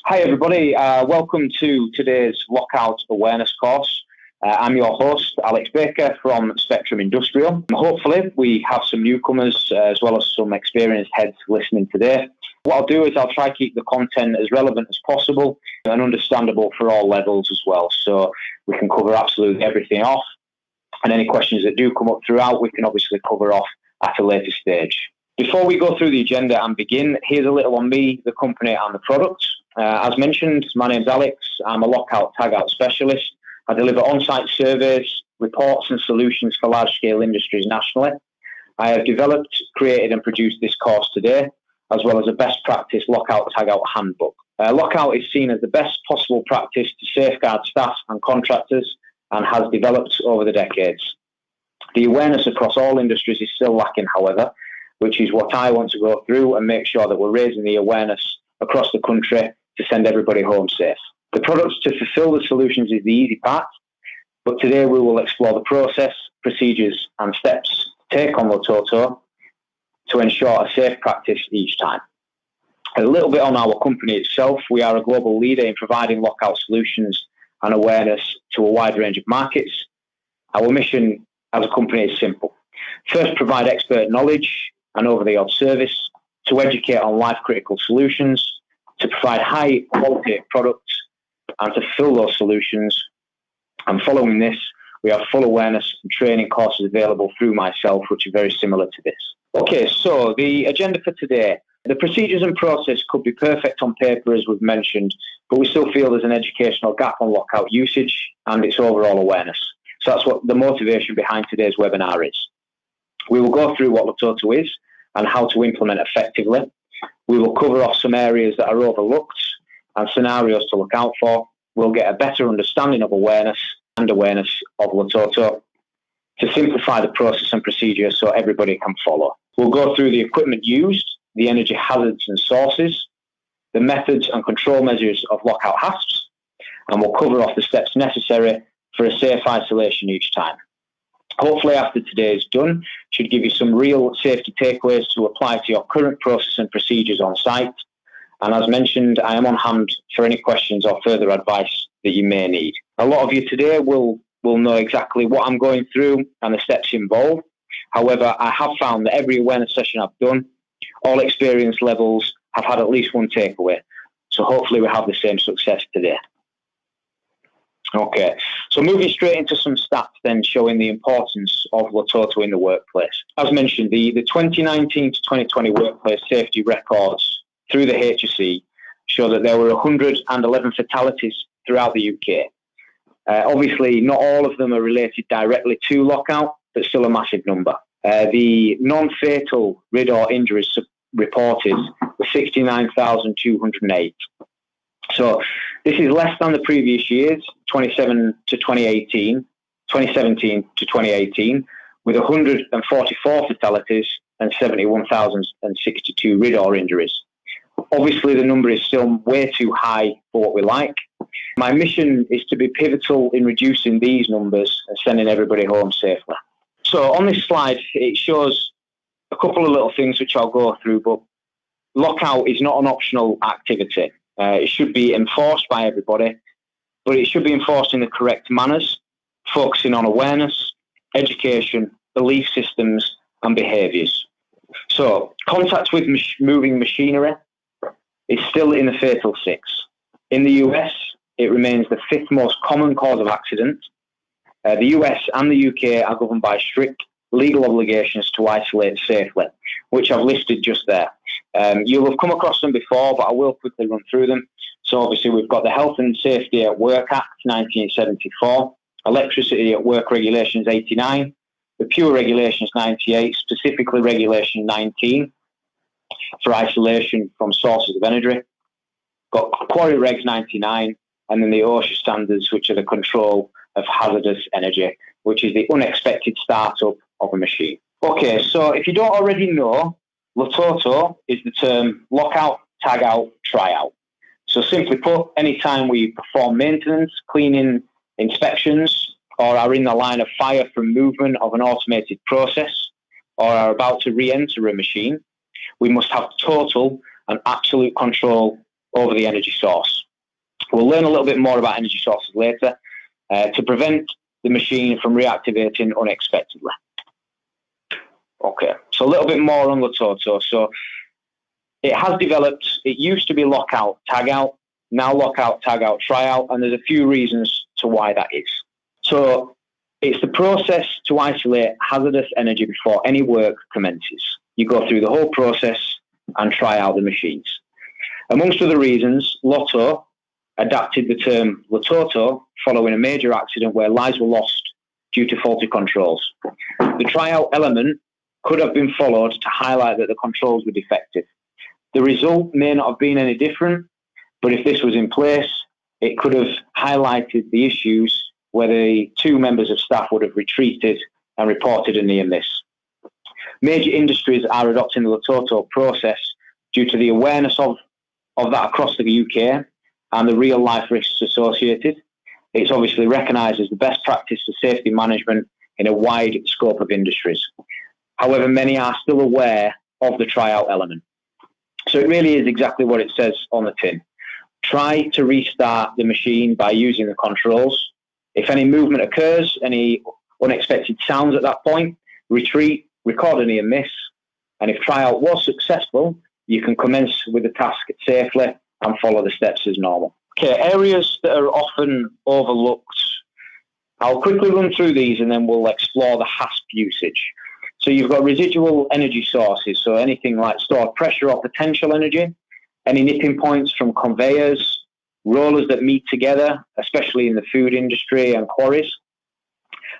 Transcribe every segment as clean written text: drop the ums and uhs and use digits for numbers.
Hi everybody, welcome to today's Lockout Awareness course. I'm your host, Alex Baker from Spectrum Industrial. Hopefully we have some newcomers as well as some experienced heads listening today. What I'll do is I'll try to keep the content as relevant as possible and understandable for all levels as well, so we can cover absolutely everything off, and any questions that do come up throughout we can obviously cover off at a later stage. Before we go through the agenda and begin, here's a little on me, the company and the product. As mentioned, my name's Alex. I'm a lockout tagout specialist. I deliver on-site surveys, reports and solutions for large-scale industries nationally. I have developed, created and produced this course today, as well as a best practice lockout tagout handbook. Lockout is seen as the best possible practice to safeguard staff and contractors and has developed over the decades. The awareness across all industries is still lacking, however, which is what I want to go through and make sure that we're raising the awareness across the country to send everybody home safe. The products to fulfill the solutions is the easy part, but today we will explore the process, procedures and steps to take on LOTOTO to ensure a safe practice each time. A little bit on our company itself. We are a global leader in providing lockout solutions and awareness to a wide range of markets. Our mission as a company is simple. First, provide expert knowledge and over-the-odds service, to educate on life-critical solutions, to provide high-quality products, and to fill those solutions. And following this, we have full awareness and training courses available through myself, which are very similar to this. Okay, so the agenda for today. The procedures and process could be perfect on paper, as we've mentioned, but we still feel there's an educational gap on lockout usage and its overall awareness. So that's what the motivation behind today's webinar is. We will go through what LOTOTO is and how to implement effectively. We will cover off some areas that are overlooked and scenarios to look out for. We'll get a better understanding of awareness of LOTOTO to simplify the process and procedure so everybody can follow. We'll go through the equipment used, the energy hazards and sources, the methods and control measures of lockout hasps, and we'll cover off the steps necessary for a safe isolation each time. Hopefully after today is done, should give you some real safety takeaways to apply to your current process and procedures on site. And as mentioned, I am on hand for any questions or further advice that you may need. A lot of you today will know exactly what I'm going through and the steps involved. However, I have found that every awareness session I've done, all experience levels have had at least one takeaway. So hopefully we have the same success today. Okay, so moving straight into some stats then showing the importance of LOTOTO in the workplace. As mentioned, the 2019 to 2020 workplace safety records through the HSE show that there were 111 fatalities throughout the UK. Obviously, not all of them are related directly to lockout, but still a massive number. The non-fatal RID or injuries reported were 69,208. So this is less than the previous years, 2017 to 2018, with 144 fatalities and 71,062 RID or injuries. Obviously, the number is still way too high for what we like. My mission is to be pivotal in reducing these numbers and sending everybody home safely. So on this slide, it shows a couple of little things which I'll go through, but lockout is not an optional activity. It should be enforced by everybody, but it should be enforced in the correct manners, focusing on awareness, education, belief systems, and behaviours. So, contact with moving machinery is still in the fatal 6. In the US, it remains the 5th most common cause of accident. The US and the UK are governed by strict legal obligations to isolate safely, which I've listed just there. You'll have come across them before, but I will quickly run through them. So obviously we've got the Health and Safety at Work Act 1974, Electricity at Work Regulations 89, the Pure Regulations 98, specifically Regulation 19 for isolation from sources of energy. Got Quarry Regs 99, and then the OSHA standards, which are the control of hazardous energy, which is the unexpected startup of a machine. Okay, so if you don't already know, LOTOTO is the term lockout, tagout, tryout. So simply put, anytime we perform maintenance, cleaning, inspections, or are in the line of fire from movement of an automated process, or are about to re-enter a machine, we must have total and absolute control over the energy source. We'll learn a little bit more about energy sources later to prevent the machine from reactivating unexpectedly. Okay, so a little bit more on LOTOTO. So it has developed, it used to be lockout, tagout, now lockout, tagout, tryout, and there's a few reasons to why that is. So it's the process to isolate hazardous energy before any work commences. You go through the whole process and try out the machines. Amongst other reasons, LOTO adapted the term LOTOTO following a major accident where lives were lost due to faulty controls. The tryout element could have been followed to highlight that the controls were defective. The result may not have been any different, but if this was in place, it could have highlighted the issues where the two members of staff would have retreated and reported a near miss. Major industries are adopting the LOTOTO process due to the awareness of that across the UK and the real life risks associated. It's obviously recognised as the best practice for safety management in a wide scope of industries. However, many are still aware of the tryout element. So it really is exactly what it says on the tin. Try to restart the machine by using the controls. If any movement occurs, any unexpected sounds at that point, retreat, record a near miss, and if tryout was successful, you can commence with the task safely and follow the steps as normal. Okay, areas that are often overlooked. I'll quickly run through these and then we'll explore the HASP usage. So you've got residual energy sources, so anything like stored pressure or potential energy, any nipping points from conveyors, rollers that meet together, especially in the food industry and quarries,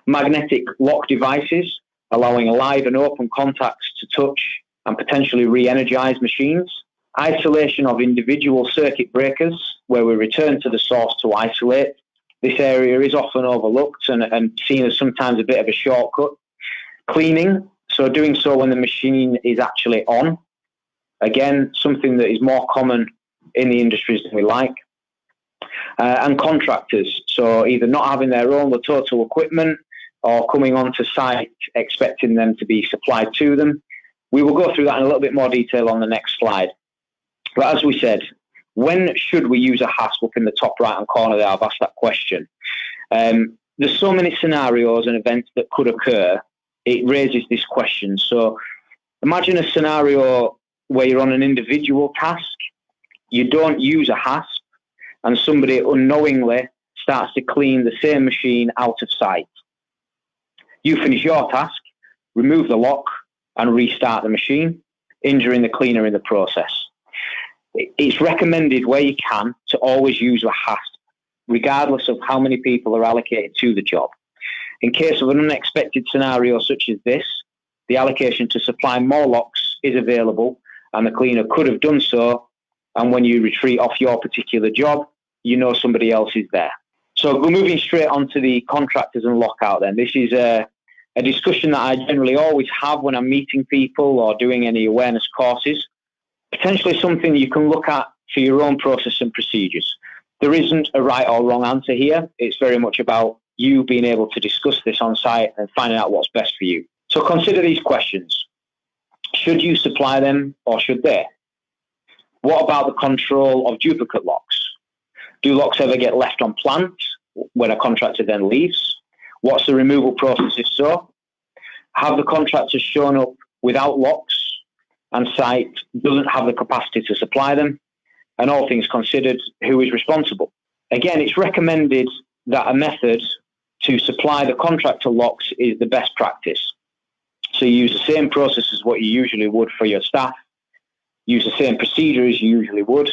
magnetic lock devices, allowing live and open contacts to touch and potentially re-energize machines, isolation of individual circuit breakers, where we return to the source to isolate. This area is often overlooked and seen as sometimes a bit of a shortcut. Cleaning, so doing so when the machine is actually on. Again, something that is more common in the industries than we like. And contractors, so either not having their own LOTOTO equipment or coming onto site expecting them to be supplied to them. We will go through that in a little bit more detail on the next slide. But as we said, when should we use a HASP? Up in the top right-hand corner there, I've asked that question. There's so many scenarios and events that could occur, it raises this question. So imagine a scenario where you're on an individual task, you don't use a HASP, and somebody unknowingly starts to clean the same machine out of sight. You finish your task, remove the lock, and restart the machine, injuring the cleaner in the process. It's recommended where you can to always use a HASP, regardless of how many people are allocated to the job. In case of an unexpected scenario such as this, the allocation to supply more locks is available, and the cleaner could have done so, and when you retreat off your particular job, you know somebody else is there. So we're moving straight on to the contractors and lockout then. This is a discussion that I generally always have when I'm meeting people or doing any awareness courses. Potentially something you can look at for your own process and procedures. There isn't a right or wrong answer here. It's very much about you being able to discuss this on site and finding out what's best for you. So consider these questions. Should you supply them or should they? What about the control of duplicate locks? Do locks ever get left on plant when a contractor then leaves? What's the removal process if so? Have the contractors shown up without locks and site doesn't have the capacity to supply them? And all things considered, who is responsible? Again, it's recommended that a method to supply the contractor locks is the best practice. So you use the same process as what you usually would for your staff, use the same procedure as you usually would,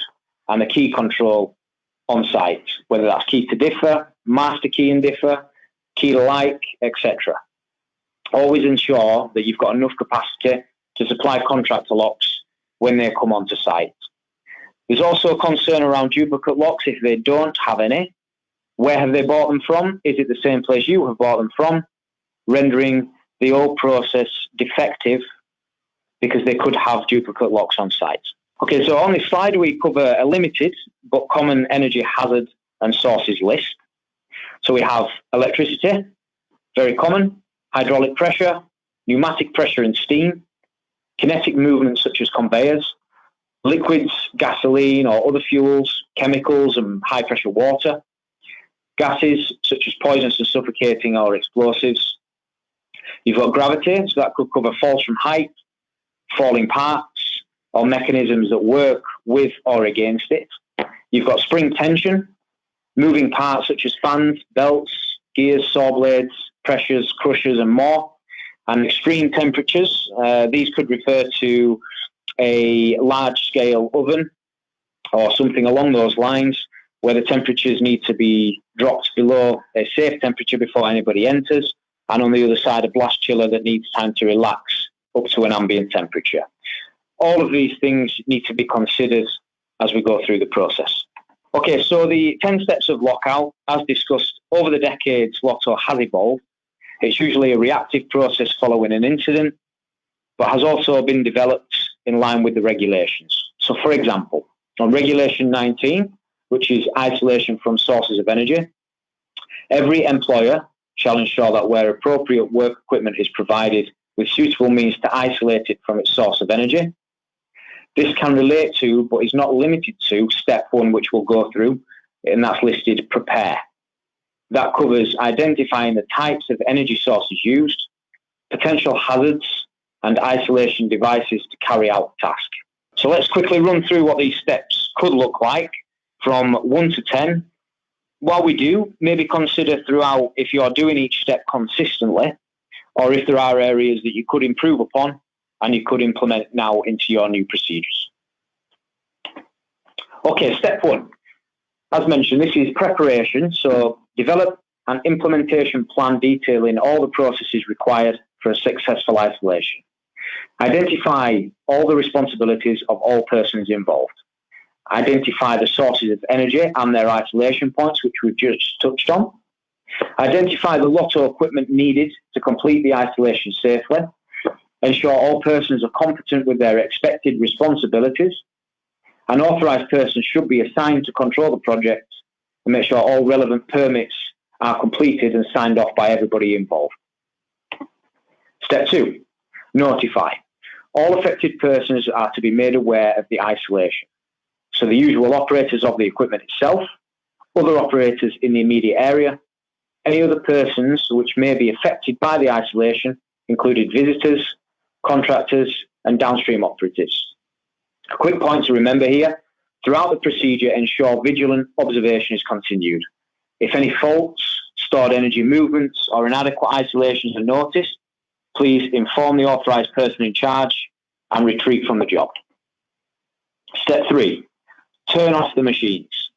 and the key control on site, whether that's key to differ, master key and differ, key to like, etc. Always ensure that you've got enough capacity to supply contractor locks when they come onto site. There's also a concern around duplicate locks if they don't have any. Where have they bought them from? Is it the same place you have bought them from? Rendering the old process defective because they could have duplicate locks on site. Okay, so on this slide we cover a limited but common energy hazard and sources list. So we have electricity, very common, hydraulic pressure, pneumatic pressure and steam, kinetic movements such as conveyors, liquids, gasoline or other fuels, chemicals and high pressure water, gases such as poisonous and suffocating or explosives. You've got gravity, so that could cover falls from height, falling parts, or mechanisms that work with or against it. You've got spring tension, moving parts such as fans, belts, gears, saw blades, pressures, crushers, and more. And extreme temperatures, these could refer to a large-scale oven or something along those lines, where the temperatures need to be dropped below a safe temperature before anybody enters, and on the other side a blast chiller that needs time to relax up to an ambient temperature. All of these things need to be considered as we go through the process. Okay, so the 10 steps of lockout, as discussed over the decades, LOTO has evolved. It's usually a reactive process following an incident, but has also been developed in line with the regulations. So, for example, on Regulation 19, which is isolation from sources of energy, every employer shall ensure that where appropriate work equipment is provided with suitable means to isolate it from its source of energy. This can relate to, but is not limited to, step 1, which we'll go through, and that's listed prepare. That covers identifying the types of energy sources used, potential hazards, and isolation devices to carry out the task. So let's quickly run through what these steps could look like from 1 to 10. While we do, maybe consider throughout if you're doing each step consistently, or if there are areas that you could improve upon and you could implement now into your new procedures. Okay, step 1. As mentioned, this is preparation, so develop an implementation plan detailing all the processes required for a successful isolation. Identify all the responsibilities of all persons involved. Identify the sources of energy and their isolation points, which we've just touched on. Identify the LOTO equipment needed to complete the isolation safely. Ensure all persons are competent with their expected responsibilities. An authorised person should be assigned to control the project and make sure all relevant permits are completed and signed off by everybody involved. Step 2, notify. All affected persons are to be made aware of the isolation. So the usual operators of the equipment itself, other operators in the immediate area, any other persons which may be affected by the isolation, including visitors, contractors, and downstream operatives. A quick point to remember here, throughout the procedure, ensure vigilant observation is continued. If any faults, stored energy movements, or inadequate isolations are noticed, please inform the authorised person in charge and retreat from the job. Step 3, turn off the machines.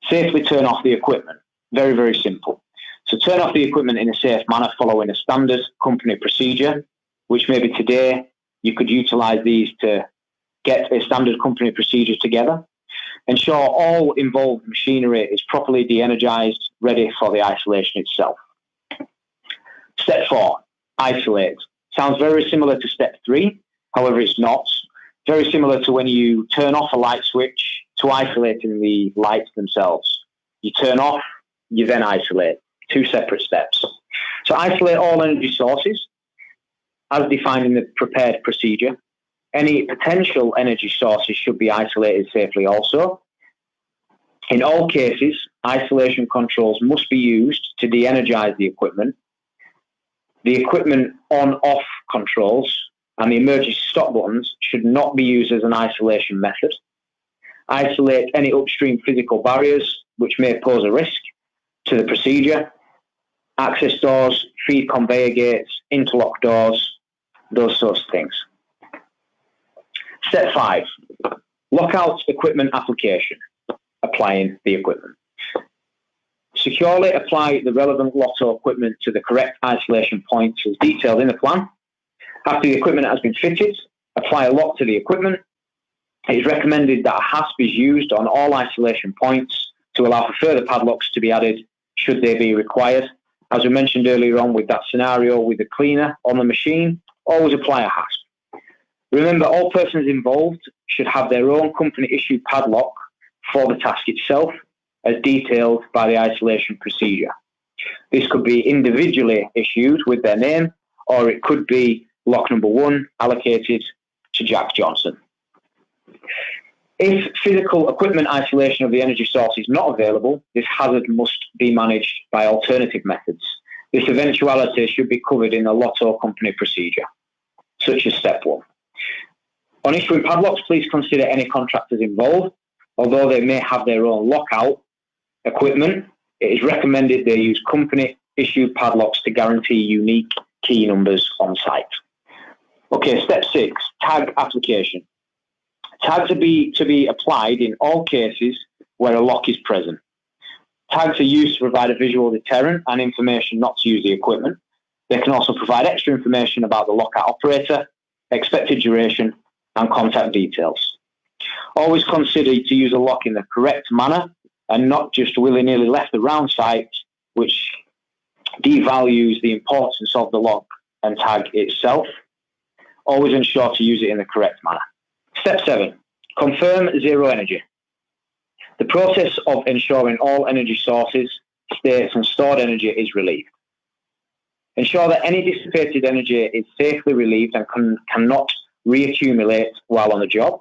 Safely turn off the equipment. Very, very simple. So turn off the equipment in a safe manner following a standard company procedure, which maybe today you could utilise these to get a standard company procedure together. Ensure all involved machinery is properly de-energized, ready for the isolation itself. Step 4, isolate. Sounds very similar to step 3, however it's not. Very similar to when you turn off a light switch to isolating the lights themselves. You turn off, you then isolate. 2 separate steps. So isolate all energy sources as defined in the prepared procedure. Any potential energy sources should be isolated safely also. In all cases, isolation controls must be used to de-energize the equipment. The equipment on-off controls and the emergency stop buttons should not be used as an isolation method. Isolate any upstream physical barriers which may pose a risk to the procedure. Access doors, feed conveyor gates, interlock doors, those sorts of things. Step 5, lockout equipment application, applying the equipment. Securely apply the relevant LOTO equipment to the correct isolation points as detailed in the plan. After the equipment has been fitted, apply a lock to the equipment. It is recommended that a hasp is used on all isolation points to allow for further padlocks to be added should they be required. As we mentioned earlier on with that scenario with the cleaner on the machine, always apply a hasp. Remember, all persons involved should have their own company-issued padlock for the task itself, as detailed by the isolation procedure. This could be individually issued with their name, or it could be lock number 1 allocated to Jack Johnson. If physical equipment isolation of the energy source is not available, this hazard must be managed by alternative methods. This eventuality should be covered in the LOTO company procedure, such as step 1. On issuing padlocks, please consider any contractors involved. Although they may have their own lockout equipment, it is recommended they use company-issued padlocks to guarantee unique key numbers on site. Okay, step 6, tag application. Tags are to be applied in all cases where a lock is present. Tags are used to provide a visual deterrent and information not to use the equipment. They can also provide extra information about the lockout operator, expected duration, and contact details. Always consider to use a lock in the correct manner and not just willy-nilly left around site, which devalues the importance of the lock and tag itself. Always ensure to use it in the correct manner. Step 7, confirm zero energy. The process of ensuring all energy sources, states, and stored energy is relieved. Ensure that any dissipated energy is safely relieved and cannot reaccumulate while on the job.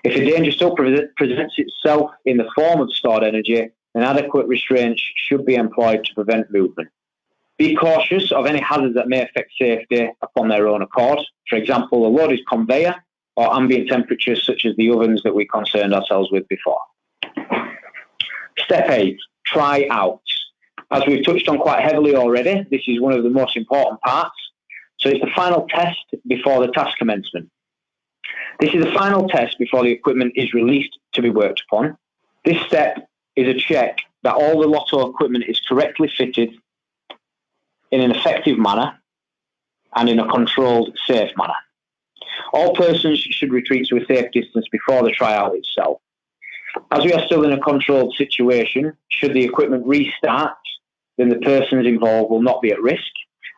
If a danger still presents itself in the form of stored energy, then adequate restraints should be employed to prevent movement. Be cautious of any hazards that may affect safety upon their own accord. For example, a loaded conveyor or ambient temperatures such as the ovens that we concerned ourselves with before. Step 8, try out. As we've touched on quite heavily already, this is one of the most important parts. So it's the final test before the task commencement. This is the final test before the equipment is released to be worked upon. This step is a check that all the LOTO equipment is correctly fitted in an effective manner and in a controlled, safe manner. All persons should retreat to a safe distance before the tryout itself. As we are still in a controlled situation, should the equipment restart, then the persons involved will not be at risk,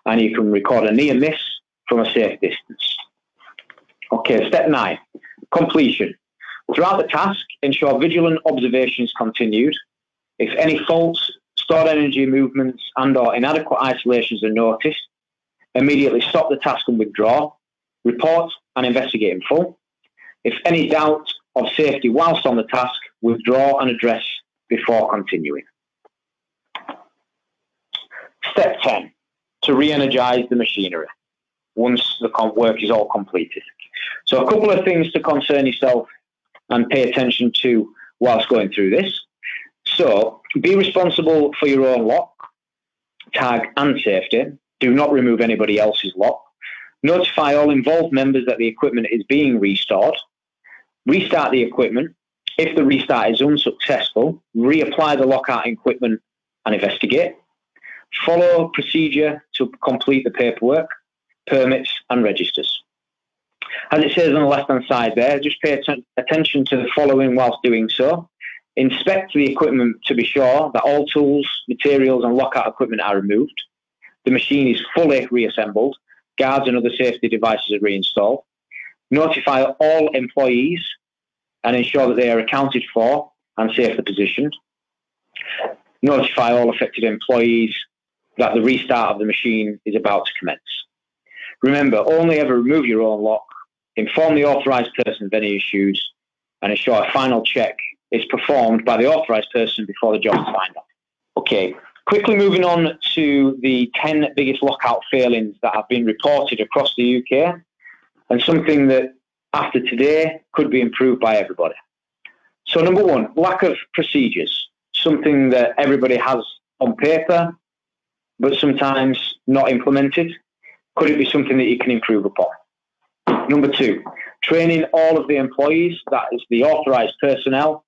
and you can record a near miss from a safe distance. Okay, step 9, completion. Throughout the task, ensure vigilant observations continued. If any faults, stored energy movements and/or inadequate isolations are noticed, immediately stop the task and withdraw. Report and investigate in full. If any doubt of safety whilst on the task, withdraw and address before continuing. Step 10, to re-energize the machinery once the work is all completed. So a couple of things to concern yourself and pay attention to whilst going through this. So be responsible for your own lock, tag and safety. Do not remove anybody else's lock. Notify all involved members that the equipment is being restored. Restart the equipment. If the restart is unsuccessful, reapply the lockout equipment and investigate. Follow procedure to complete the paperwork, permits and registers. As it says on the left-hand side there, just pay attention to the following whilst doing so. Inspect the equipment to be sure that all tools, materials and lockout equipment are removed. The machine is fully reassembled. Guards and other safety devices are reinstalled. Notify all employees and ensure that they are accounted for and safely positioned. Notify all affected employees that the restart of the machine is about to commence. Remember, only ever remove your own lock, inform the authorised person of any issues, and ensure a final check is performed by the authorised person before the job is signed off. Okay, quickly moving on to the 10 biggest lockout failings that have been reported across the UK, and something that after today could be improved by everybody. So number 1, lack of procedures, something that everybody has on paper, but sometimes not implemented. Could it be something that you can improve upon? Number 2, training all of the employees, that is the authorised personnel,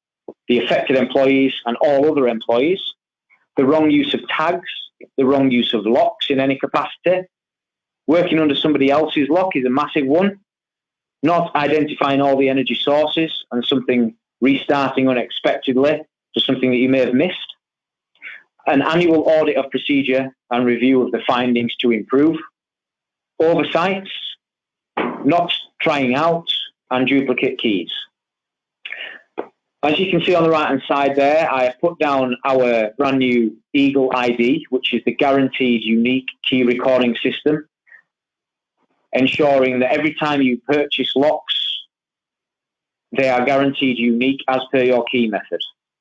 the affected employees and all other employees. The wrong use of tags, the wrong use of locks in any capacity. Working under somebody else's lock is a massive one. Not identifying all the energy sources and something restarting unexpectedly to something that you may have missed. An annual audit of procedure and review of the findings to improve. Oversights, not trying out, and duplicate keys. As you can see on the right-hand side there, I have put down our brand new Eagle ID, which is the guaranteed unique key recording system, ensuring that every time you purchase locks, They are guaranteed unique as per your key method.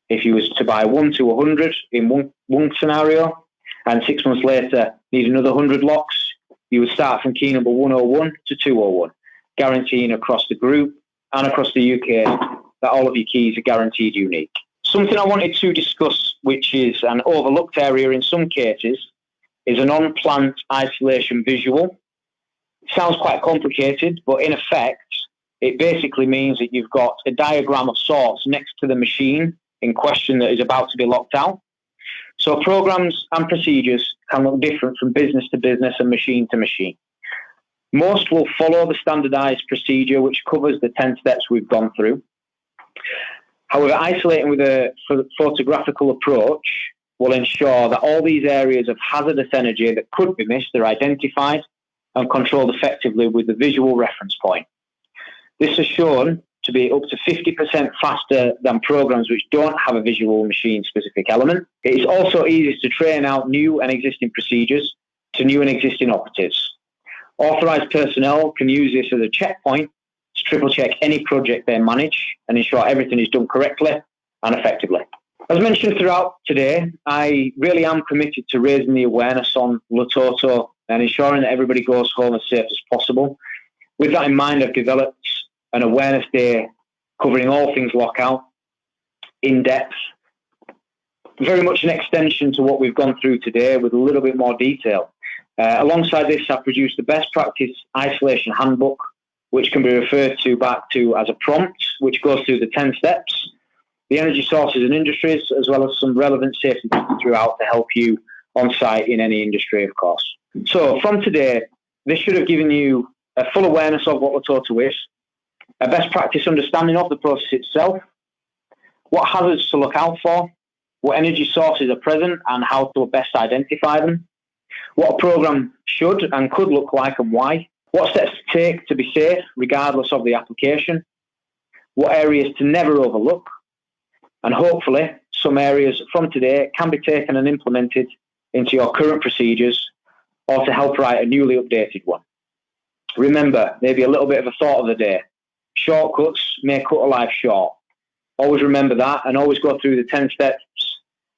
If you was to buy 1 to 100 in one scenario, and 6 months later need another 100 locks, you would start from key number 101 to 201, guaranteeing across the group and across the UK that all of your keys are guaranteed unique. Something I wanted to discuss, which is an overlooked area in some cases, is an on-plant isolation visual. It sounds quite complicated, but in effect, it basically means that you've got a diagram of sorts next to the machine in question that is about to be locked out. So programs and procedures can look different from business to business and machine to machine. Most will follow the standardized procedure, which covers the 10 steps we've gone through. However, isolating with a photographical approach will ensure that all these areas of hazardous energy that could be missed are identified and controlled effectively with the visual reference point. This is shown to be up to 50% faster than programs which don't have a visual machine-specific element. It is also easier to train out new and existing procedures to new and existing operatives. Authorised personnel can use this as a checkpoint to triple-check any project they manage and ensure everything is done correctly and effectively. As mentioned throughout today, I really am committed to raising the awareness on LOTOTO and ensuring that everybody goes home as safe as possible. With that in mind, I've developed an awareness day covering all things lockout, in depth, very much an extension to what we've gone through today with a little bit more detail. Alongside this, I've produced the best practice isolation handbook, which can be referred to back to as a prompt, which goes through the 10 steps, the energy sources and industries, as well as some relevant safety tips throughout to help you on site in any industry, of course. So from today, this should have given you a full awareness of what LOTOTO is, a best practice understanding of the process itself, what hazards to look out for, what energy sources are present and how to best identify them, what a program should and could look like and why, what steps to take to be safe regardless of the application, what areas to never overlook, and hopefully some areas from today can be taken and implemented into your current procedures or to help write a newly updated one. Remember, maybe a little bit of a thought of the day. Shortcuts may cut a life short. Always remember that and always go through the 10 steps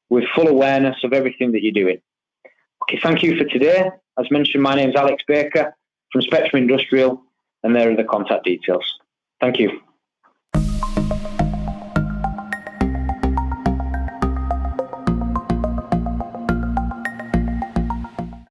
with full awareness of everything that you're doing. Okay, thank you for today. As mentioned, my name is Alex Baker from Spectrum Industrial, and there are the contact details. Thank you.